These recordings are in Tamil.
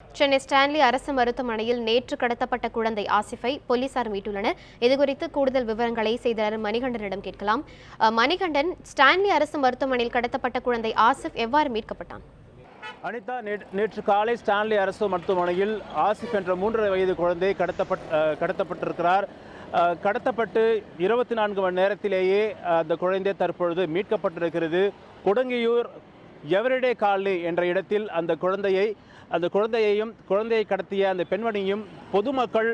சென்னை ஸ்டான்லி அரசு மருத்துவமனையில் நேற்று கடத்தப்பட்ட குழந்தை ஆசிஃபை போலீசார் மீட்டுள்ளனர். இதுகுறித்து கூடுதல் விவரங்களை செய்தியாளர் மணிகண்டனிடம் கேட்கலாம். மணிகண்டன், ஸ்டான்லி அரசு மருத்துவமனையில் கடத்தப்பட்ட குழந்தை ஆசிஃப் எவ்வாறு மீட்கப்பட்டான்? அனிதா, நேற்று காலை ஸ்டான்லி அரசு மருத்துவமனையில் ஆசிஃப் என்ற 3.5 வயது குழந்தை கடத்தப்பட்டிருக்கிறார். கடத்தப்பட்டு 24 மணி நேரத்திலேயே அந்த குழந்தை தற்பொழுது மீட்கப்பட்டிருக்கிறது. கொடுங்கையூர் எவரிடே காலனி என்ற இடத்தில் அந்த குழந்தையையும் குழந்தையை கடத்திய அந்த பெண்மணியும் பொதுமக்கள்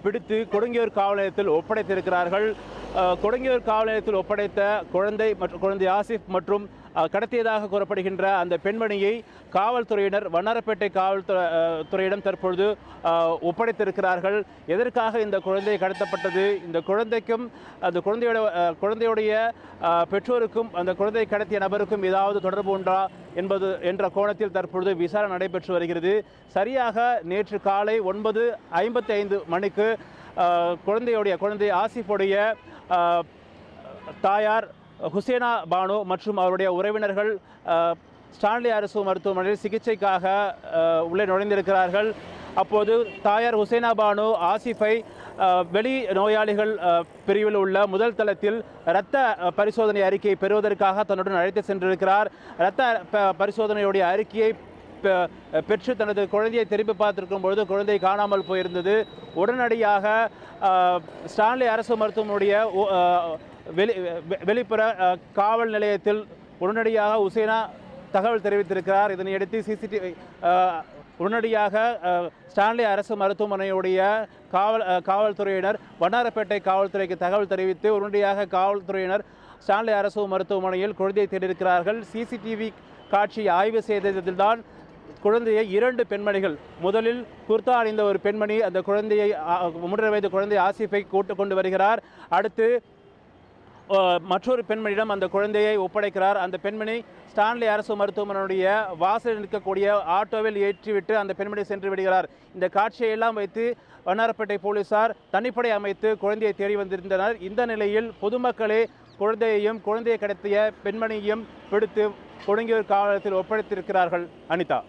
பிடித்து கொடுங்கையூர் காவல் நிலையத்தில் ஒப்படைத்திருக்கிறார்கள். கொடுங்கையூர் காவல் நிலையத்தில் ஒப்படைத்த குழந்தை ஆசிஃப் மற்றும் கடத்தியதாக கூறப்படுகின்ற அந்த பெண்மணியை காவல்துறையினர் வண்ணாரப்பேட்டை காவல்துறையிடம் தற்பொழுது ஒப்படைத்திருக்கிறார்கள். எதற்காக இந்த குழந்தை கடத்தப்பட்டது, இந்த குழந்தைக்கும் அந்த குழந்தையுடைய பெற்றோருக்கும் அந்த குழந்தை கடத்திய நபருக்கும் ஏதாவது தொடர்பு உண்டா என்ற கோணத்தில் தற்பொழுது விசாரணை நடைபெற்று வருகிறது. சரியாக நேற்று காலை 9:55 மணிக்கு குழந்தை ஆசிஃபுடைய தாயார் ஹுசேனா பானு மற்றும் அவருடைய உறவினர்கள் ஸ்டான்லி அரசு மருத்துவமனையில் சிகிச்சைக்காக உள்ளே நுழைந்திருக்கிறார்கள். அப்போது தாயார் ஹுசேனா பானு ஆசிஃபை வெளி நோயாளிகள் பிரிவில் உள்ள முதல் தளத்தில் இரத்த பரிசோதனை அறிக்கையை பெறுவதற்காக தன்னுடன் அழைத்து சென்றிருக்கிறார். இரத்த பரிசோதனையுடைய அறிக்கையை பெற்று தனது குழந்தையை திரும்பி பார்த்திருக்கும் பொழுது குழந்தை காணாமல் போயிருந்தது. உடனடியாக ஸ்டான்லி அரசு மருத்துவமனையுடைய வெளிப்புற காவல் நிலையத்தில் உடனடியாக ஹுசேனா தகவல் தெரிவித்திருக்கிறார். இதனையடுத்து உடனடியாக ஸ்டான்லி அரசு மருத்துவமனையுடைய காவல்துறையினர் வண்ணாரப்பேட்டை காவல்துறைக்கு தகவல் தெரிவித்து உடனடியாக காவல்துறையினர் ஸ்டான்லி அரசு மருத்துவமனையில் குழந்தையை தேடியிருக்கிறார்கள். சிசிடிவி காட்சியை ஆய்வு செய்ததில்தான் குழந்தையை 2 பெண்மணிகள், முதலில் குர்தா அணிந்த ஒரு பெண்மணி அந்த குழந்தையை 3.5 வயது குழந்தை ஆசிஃபை கூட்டுக் கொண்டு வருகிறார். அடுத்து மற்றொரு பெண்மணியிடம் அந்த குழந்தையை ஒப்படைக்கிறார். அந்த பெண்மணி ஸ்டான்லி அரசு மருத்துவமனையுடைய வாசலில் இருக்கக்கூடிய ஆட்டோவில் ஏற்றிவிட்டு அந்த பெண்மணி சென்று விடுகிறார். இந்த காட்சியை எல்லாம் வைத்து வண்ணாரப்பேட்டை போலீசார் தனிப்படை அமைத்து குழந்தையை தேடி வந்திருந்தனர். இந்த நிலையில் பொதுமக்களே குழந்தையை கடத்திய பெண்மணியையும் பிடித்து கொடுங்கையூர் காவல் நிலையத்தில் ஒப்படைத்திருக்கிறார்கள். அனிதா.